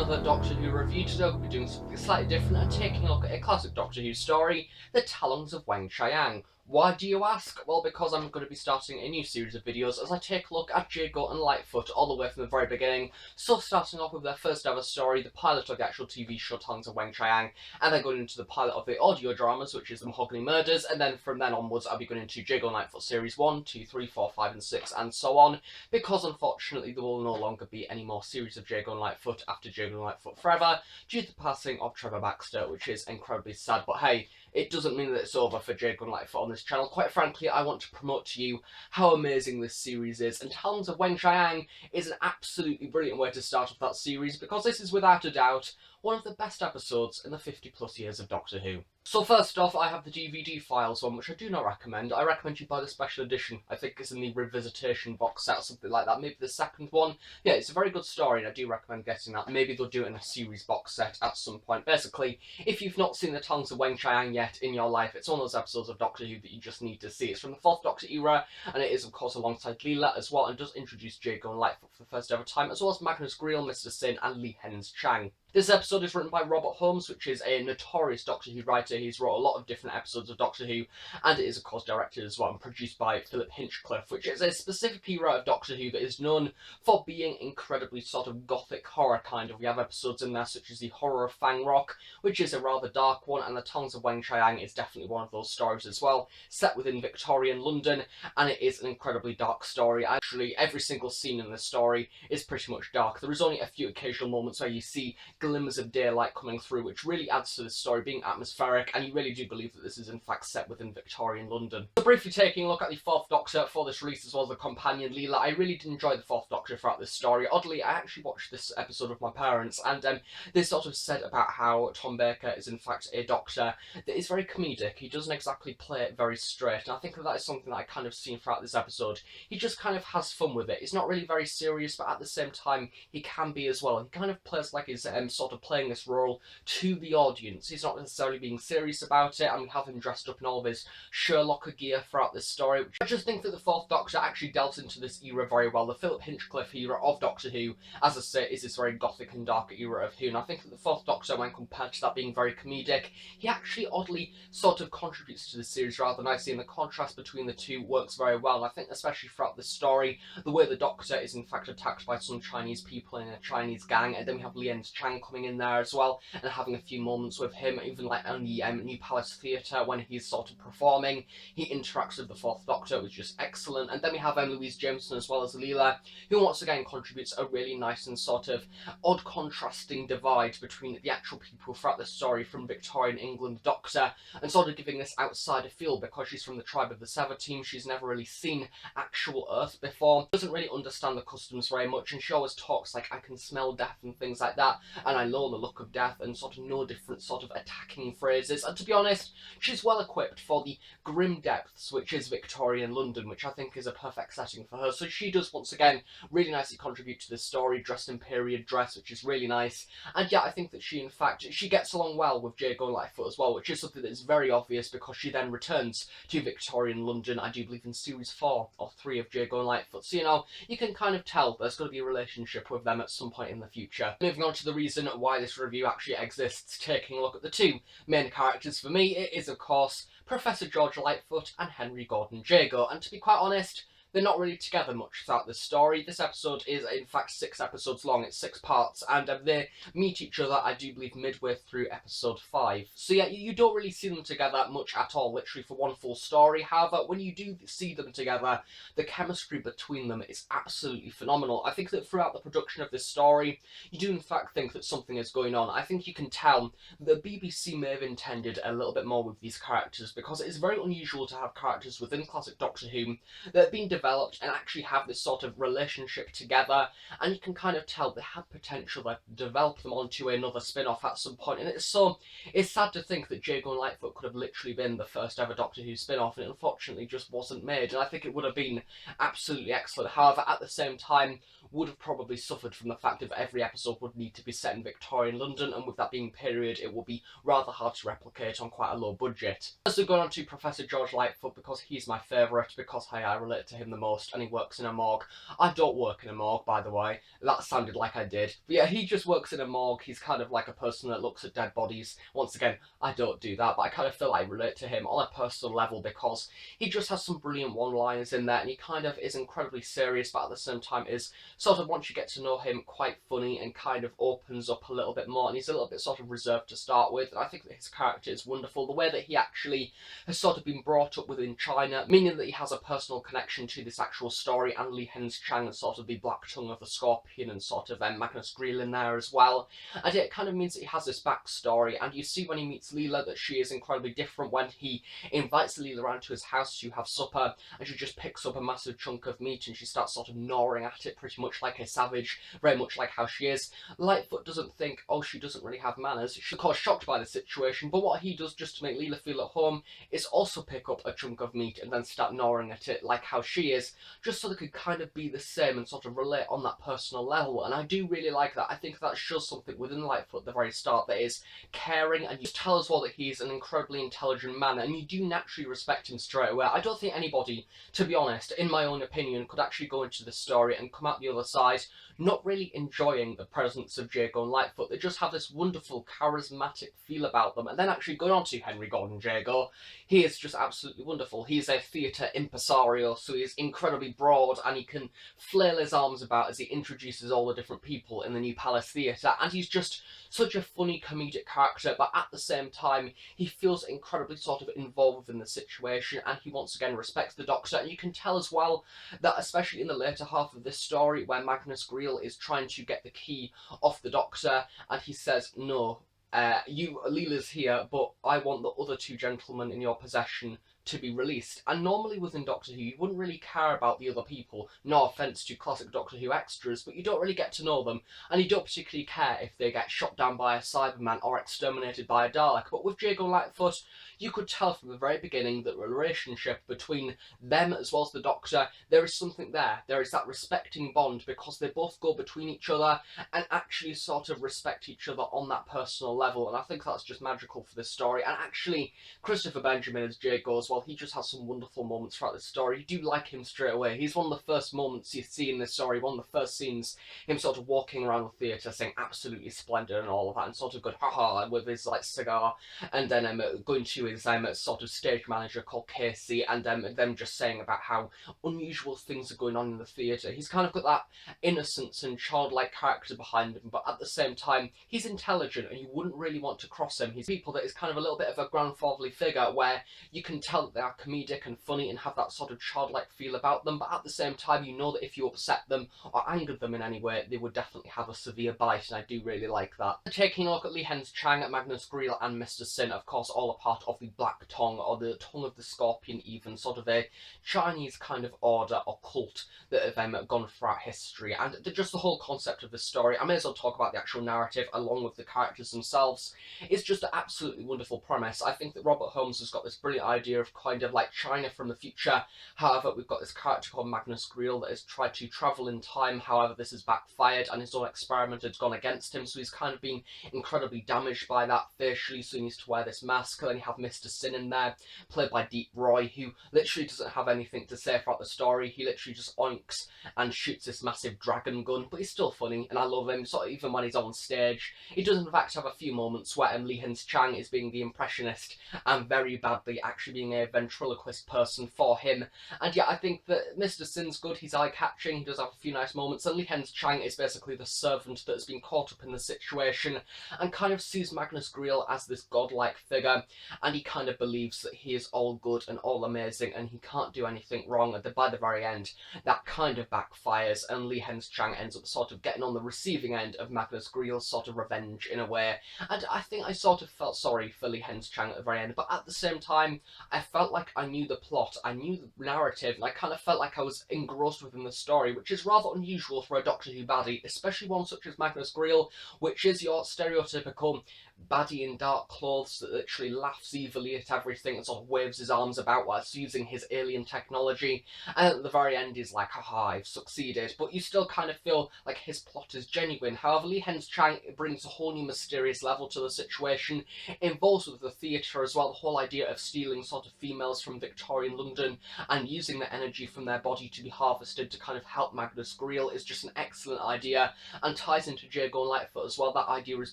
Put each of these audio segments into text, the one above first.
another Doctor Who review. Today we'll be doing something slightly different and taking a look at a classic Doctor Who story, The Talons of Weng-Chiang. Why do you ask? Well, because I'm going to be starting a new series of videos as I take a look at Jago and Lightfoot all the way from the very beginning. So starting off with their first ever story, the pilot of the actual TV show Talons of Weng-Chiang, and then going into the pilot of the audio dramas, which is The Mahogany Murders, and then from then onwards I'll be going into Jago and Lightfoot series 1, 2, 3, 4, 5 and 6 and so on, because unfortunately there will no longer be any more series of Jago and Lightfoot after Jago and Lightfoot Forever, due to the passing of Trevor Baxter, which is incredibly sad. But hey, it doesn't mean that it's over for Jago and Lightfoot on this channel. Quite frankly, I want to promote to you how amazing this series is, and Talons of Weng-Chiang is an absolutely brilliant way to start off that series, because this is without a doubt one of the best episodes in the 50 plus years of Doctor Who. So first off, I have the DVD files one, which I do not recommend. I recommend you buy the special edition. I think it's in the Revisitation box set or something like that. Maybe the second one. Yeah, it's a very good story and I do recommend getting that. Maybe they'll do it in a series box set at some point. Basically, if you've not seen the Talons of Weng-Chiang yet in your life, it's one of those episodes of Doctor Who that you just need to see. It's from the 4th Doctor era, and it is of course alongside Leela as well, and does introduce Jago and Lightfoot for the first ever time, as well as Magnus Greel, Mr. Sin and Lee Chang. This episode is written by Robert Holmes, which is a notorious Doctor Who writer. He's wrote a lot of different episodes of Doctor Who, and it is of course directed as well and produced by Philip Hinchcliffe, which is a specific era of Doctor Who that is known for being incredibly sort of gothic horror kind of. We have episodes in there such as the Horror of Fang Rock, which is a rather dark one, and the Talons of Weng-Chiang is definitely one of those stories as well, set within Victorian London, and it is an incredibly dark story. Actually, every single scene in the story is pretty much dark. There is only a few occasional moments where you see glimmers of daylight coming through, which really adds to the story being atmospheric, and you really do believe that this is in fact set within Victorian London. So briefly taking a look at the 4th Doctor for this release, as well as the companion Leela, I really did enjoy the 4th Doctor throughout this story. Oddly, I actually watched this episode with my parents, and they sort of said about how Tom Baker is in fact a Doctor that is very comedic. He doesn't exactly play it very straight, and I think that is something that I kind of seen throughout this episode. He just kind of has fun with it. He's not really very serious, but at the same time he can be as well. He kind of plays like he's sort of playing this role to the audience. He's not necessarily being serious about it, and we have him dressed up in all of his Sherlock gear throughout this story. Which I just think that the 4th Doctor actually delves into this era very well. The Philip Hinchcliffe era of Doctor Who, as I say, is this very gothic and dark era of Who, and I think that the 4th Doctor, when compared to that being very comedic, he actually oddly sort of contributes to the series rather nicely, and the contrast between the two works very well. And I think especially throughout the story, the way the Doctor is in fact attacked by some Chinese people in a Chinese gang, and then we have Lee Chang coming in there as well and having a few moments with him, even like on the New Palace Theatre when he's sort of performing. He interacts with the 4th Doctor, which is just excellent. And then we have Louise Jameson as well as Leela, who once again contributes a really nice and sort of odd contrasting divide between the actual people throughout the story from Victorian England Doctor, and sort of giving this outsider feel because she's from the tribe of the Sever team. She's never really seen actual Earth before, doesn't really understand the customs very much, and she always talks like, I can smell death and things like that, and I know the look of death, and sort of no different sort of attacking phrases. And to be honest, she's well equipped for the grim depths which is Victorian London, which I think is a perfect setting for her. So she does once again really nicely contribute to this story, dressed in period dress, which is really nice. And yeah, I think that she in fact gets along well with Jago and Lightfoot as well, which is something that is very obvious because she then returns to Victorian London, I do believe in series 4 or 3 of Jago and Lightfoot. So you know, you can kind of tell there's going to be a relationship with them at some point in the future. Moving on to the reason why this review actually exists, taking a look at the two main characters for me, it is of course Professor George Lightfoot and Henry Gordon Jago, and to be quite honest, they're not really together much throughout this story. This episode is in fact 6 episodes long, it's 6 parts, and they meet each other, I do believe, midway through episode 5. So yeah, you don't really see them together much at all, literally for one full story. However, when you do see them together, the chemistry between them is absolutely phenomenal. I think that throughout the production of this story, you do in fact think that something is going on. I think you can tell the BBC may have intended a little bit more with these characters, because it is very unusual to have characters within classic Doctor Who that have been developed and actually have this sort of relationship together, and you can kind of tell they have potential to develop them onto another spin-off at some point. And it's sad to think that Jago and Lightfoot could have literally been the first ever Doctor Who spin-off, and it unfortunately just wasn't made, and I think it would have been absolutely excellent. However, at the same time, would have probably suffered from the fact that every episode would need to be set in Victorian London, and with that being period, it will be rather hard to replicate on quite a low budget. So going on to Professor George Lightfoot, because he's my favourite, because hey, I relate to him the most, and he works in a morgue. I don't work in a morgue, by the way. That sounded like I did. But yeah, he just works in a morgue. He's kind of like a person that looks at dead bodies. Once again, I don't do that, but I kind of feel I relate to him on a personal level because he just has some brilliant one-liners in there, and he kind of is incredibly serious, but at the same time is sort of, once you get to know him, quite funny and kind of opens up a little bit more, and he's a little bit sort of reserved to start with, and I think that his character is wonderful. The way that he actually has sort of been brought up within China, meaning that he has a personal connection to this actual story, and Li-Heng-Chang is sort of the black tongue of the scorpion, and sort of Magnus Greel in there as well, and it kind of means that he has this backstory, and you see when he meets Leela that she is incredibly different when he invites Leela around to his house to have supper, and she just picks up a massive chunk of meat and she starts sort of gnawing at it pretty much like a savage, very much like how she is. Lightfoot doesn't think, oh, she doesn't really have manners. She's of course shocked by the situation, but what he does just to make Leela feel at home is also pick up a chunk of meat and then start gnawing at it like how she is, just so they could kind of be the same and sort of relate on that personal level. And I do really like that. I think that shows something within Lightfoot at the very start that is caring, and you tell us all that he's an incredibly intelligent man, and you do naturally respect him straight away. I don't think anybody, to be honest, in my own opinion, could actually go into this story and come out the other side not really enjoying the presence of Jago and Lightfoot. They just have this wonderful, charismatic feel about them. And then actually going on to Henry Gordon Jago, he is just absolutely wonderful. He's a theatre impresario, so he's incredibly broad, and he can flail his arms about as he introduces all the different people in the New Palace Theatre, and he's just such a funny comedic character, but at the same time, he feels incredibly sort of involved in the situation, and he once again respects the Doctor, and you can tell as well that, especially in the later half of this story, where Magnus Greel is trying to get the key off the Doctor, and he says, no, Leela's here, but I want the other two gentlemen in your possession to be released. And normally within Doctor Who, you wouldn't really care about the other people. No offence to classic Doctor Who extras, but you don't really get to know them, and you don't particularly care if they get shot down by a Cyberman or exterminated by a Dalek. But with Jago and Lightfoot, you could tell from the very beginning that the relationship between them as well as the Doctor, there is something there. There is that respecting bond, because they both go between each other and actually sort of respect each other on that personal level, and I think that's just magical for this story. And actually, Christopher Benjamin as Jago as well, he just has some wonderful moments throughout this story. You do like him straight away. He's one of the first moments you see in this story, one of the first scenes, him sort of walking around the theatre saying absolutely splendid and all of that, and sort of good haha with his like cigar, and then going to his sort of stage manager called Casey, and them just saying about how unusual things are going on in the theatre. He's kind of got that innocence and childlike character behind him, but at the same time, he's intelligent and you wouldn't really want to cross him. He's people that is kind of a little bit of a grandfatherly figure where you can tell that they are comedic and funny and have that sort of childlike feel about them, but at the same time, you know that if you upset them or angered them in any way, they would definitely have a severe bite, and I do really like that. Taking a look at Li-Heng-Chang, Magnus Greel and Mr. Sin, of course, all a part of the Black Tong, or the Tongue of the Scorpion even, sort of a Chinese kind of order or cult that have gone throughout history, and just the whole concept of this story, I may as well talk about the actual narrative along with the characters themselves. It's just an absolutely wonderful premise. I think that Robert Holmes has got this brilliant idea of kind of like China from the future. However, we've got this character called Magnus Greel that has tried to travel in time. However, this has backfired and his own experiment has gone against him, so he's kind of been incredibly damaged by that facially, so he needs to wear this mask. And then you have Mr. Sin in there, played by Deep Roy, who literally doesn't have anything to say throughout the story. He literally just oinks and shoots this massive dragon gun, but he's still funny, and I love him, sort of even when he's on stage. He does in fact have a few moments where Li-Heng-Chang is being the impressionist and very badly actually being a ventriloquist person for him. And yeah, I think that Mr. Sin's good, he's eye-catching, he does have a few nice moments, and Li-Heng-Chang is basically the servant that has been caught up in the situation and kind of sees Magnus Greel as this godlike figure, and he kind of believes that he is all good and all amazing and he can't do anything wrong, and by the very end that kind of backfires, and Li-Heng-Chang ends up sort of getting on the receiving end of Magnus Greel's sort of revenge in a way. And I think I sort of felt sorry for Li-Heng-Chang at the very end, but at the same time I felt like I knew the plot, I knew the narrative, and I kind of felt like I was engrossed within the story, which is rather unusual for a Doctor Who baddie, especially one such as Magnus Greel, which is your stereotypical baddie in dark clothes that literally laughs evilly at everything and sort of waves his arms about whilst using his alien technology. And at the very end he's like, haha, I've succeeded. But you still kind of feel like his plot is genuine. However, Lee-Hens-Chang brings a whole new mysterious level to the situation. It involves with the theatre as well, the whole idea of stealing sort of females from Victorian London and using the energy from their body to be harvested to kind of help Magnus Greel is just an excellent idea, and ties into Jago and Lightfoot as well. That idea has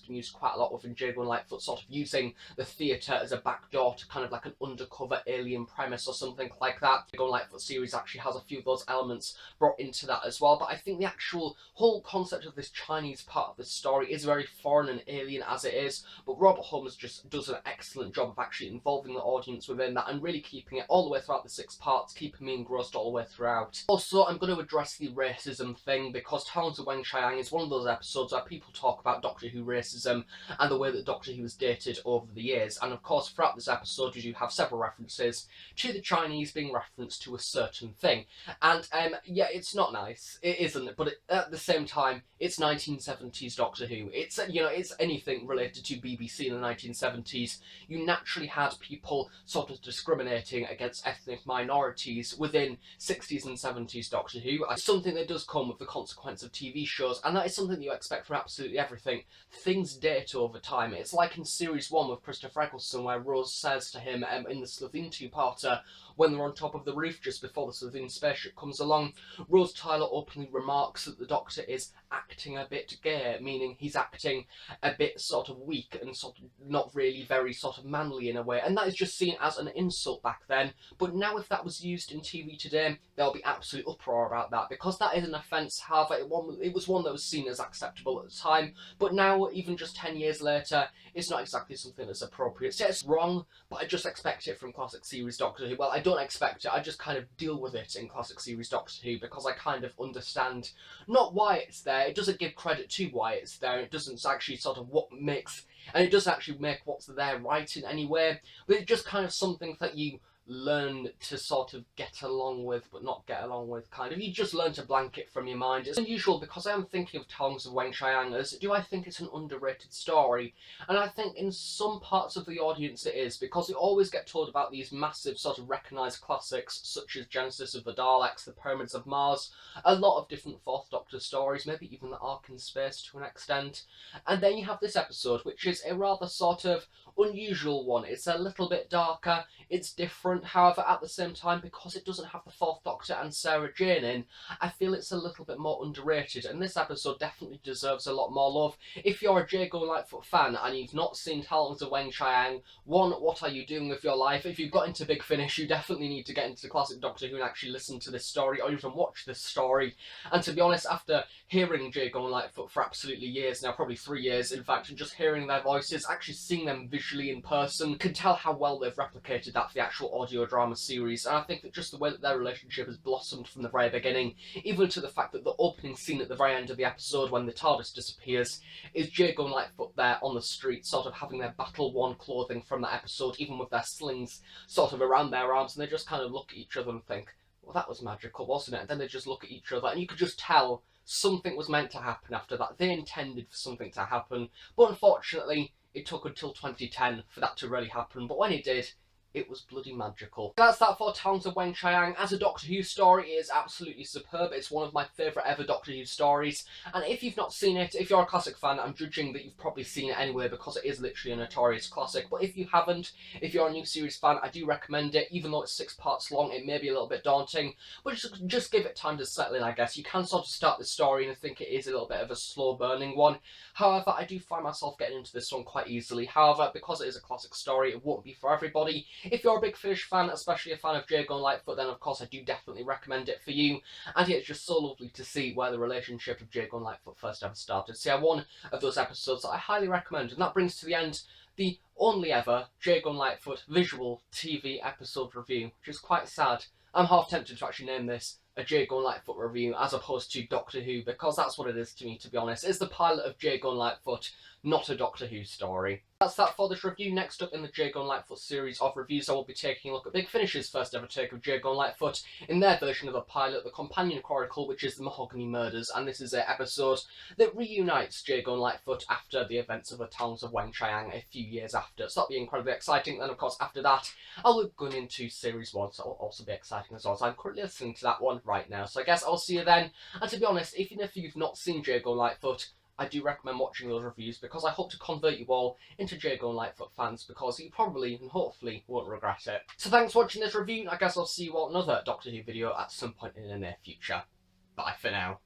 been used quite a lot within Jago and Lightfoot, sort of using the theatre as a backdoor to kind of like an undercover alien premise or something like that. Jago and Lightfoot series actually has a few of those elements brought into that as well, but I think the actual whole concept of this Chinese part of the story is very foreign and alien as it is, but Robert Holmes just does an excellent job of actually involving the audience within that and really keeping it all the way throughout the 6 parts, keeping me engrossed all the way throughout. Also, I'm going to address the racism thing, because Talons of Weng-Chiang is one of those episodes where people talk about Doctor Who racism and the way that Doctor Who was dated over the years, and of course throughout this episode you do have several references to the Chinese being referenced to a certain thing, and yeah, it's not nice, it isn't, but at the same time, it's 1970s Doctor Who. It's, you know, it's anything related to BBC in the 1970s. You naturally had people sort of discriminating against ethnic minorities within 60s and 70s Doctor Who. It's something that does come with the consequence of TV shows, and that is something that you expect from absolutely everything. Things date over time. It's like in Series 1 with Christopher Eccleston, where Rose says to him in the Slovene two-parter, when they're on top of the roof just before the Slovene spaceship comes along, Rose Tyler openly remarks that the Doctor is acting a bit gay, meaning he's acting a bit sort of weak and sort of not really very sort of manly in a way, and that is just seen as an insult back then. But now if that was used in TV today, there'll be absolute uproar about that, because that is an offence. However, it was one that was seen as acceptable at the time, but now, even just 10 years later, it's not exactly something that's appropriate. So it's wrong, but I just expect it from classic series Doctor Who. Well, I don't expect it, I just kind of deal with it in classic series Doctor Who, because I kind of understand not why it's there. It doesn't give credit to why it's there. It doesn't actually sort of what makes, and it doesn't actually make what's there right in any way, but it's just kind of something that you learn to sort of get along with, but not get along with, kind of. You just learn to blank it from your mind. It's unusual, because I am thinking of Talons of Weng-Chiang as, do I think it's an underrated story? And I think in some parts of the audience it is, because we always get told about these massive sort of recognised classics, such as Genesis of the Daleks, The Pyramids of Mars, a lot of different Fourth Doctor stories, maybe even the Ark in Space to an extent. And then you have this episode, which is a rather sort of unusual one. It's a little bit darker, it's different, however, at the same time, because it doesn't have the Fourth Doctor and Sarah Jane in, I feel it's a little bit more underrated, and this episode definitely deserves a lot more love. If you're a Jago Lightfoot fan and you've not seen Talons of Weng-Chiang, one, what are you doing with your life? If you've got into Big Finish, you definitely need to get into the classic Doctor Who and actually listen to this story, or even watch this story. And to be honest, after hearing Jago and Lightfoot for absolutely years now, probably 3 years in fact, and just hearing their voices, actually seeing them visually in person, can tell how well they've replicated that for the actual audio drama series. And I think that just the way that their relationship has blossomed from the very beginning, even to the fact that the opening scene at the very end of the episode when the TARDIS disappears is Jago and Lightfoot there on the street, sort of having their battle-worn clothing from that episode, even with their slings sort of around their arms, and they just kind of look at each other and think, well, that was magical, wasn't it? And then they just look at each other, and you could just tell something was meant to happen after that. They intended for something to happen, but unfortunately, it took until 2010 for that to really happen. But when it did, it was bloody magical. That's that for Talons of Weng-Chiang. As a Doctor Who story, it is absolutely superb. It's one of my favourite ever Doctor Who stories. And if you've not seen it, if you're a classic fan, I'm judging that you've probably seen it anyway, because it is literally a notorious classic. But if you haven't, if you're a new series fan, I do recommend it. Even though it's 6 parts long, it may be a little bit daunting, but just give it time to settle in, I guess. You can sort of start the story and think it is a little bit of a slow burning one. However, I do find myself getting into this one quite easily. However, because it is a classic story, it won't be for everybody. If you're a big Finish fan, especially a fan of Jago and Lightfoot, then of course I do definitely recommend it for you. And yeah, it's just so lovely to see where the relationship of Jago and Lightfoot first ever started. So yeah, one of those episodes that I highly recommend. And that brings to the end the only ever Jago and Lightfoot visual TV episode review, which is quite sad. I'm half tempted to actually name this a Jago and Lightfoot review as opposed to Doctor Who, because that's what it is to me, to be honest. It's the pilot of Jago and Lightfoot not a Doctor Who story. That's that for this review. Next up in the Jago and Lightfoot series of reviews, I will be taking a look at Big Finish's first ever take of Jago and Lightfoot in their version of the pilot, The Companion Chronicle, which is the Mahogany Murders, and this is an episode that reunites Jago and Lightfoot after the events of the Talons of Weng-Chiang a few years after. So that'll be incredibly exciting. Then, of course, after that, I'll be going into Series 1, so it'll also be exciting as well. So I'm currently listening to that one right now. So I guess I'll see you then. And to be honest, even if you've not seen Jago and Lightfoot, I do recommend watching those reviews because I hope to convert you all into Jago and Lightfoot fans, because you probably and hopefully won't regret it. So thanks for watching this review. I guess I'll see you all in another Doctor Who video at some point in the near future. Bye for now.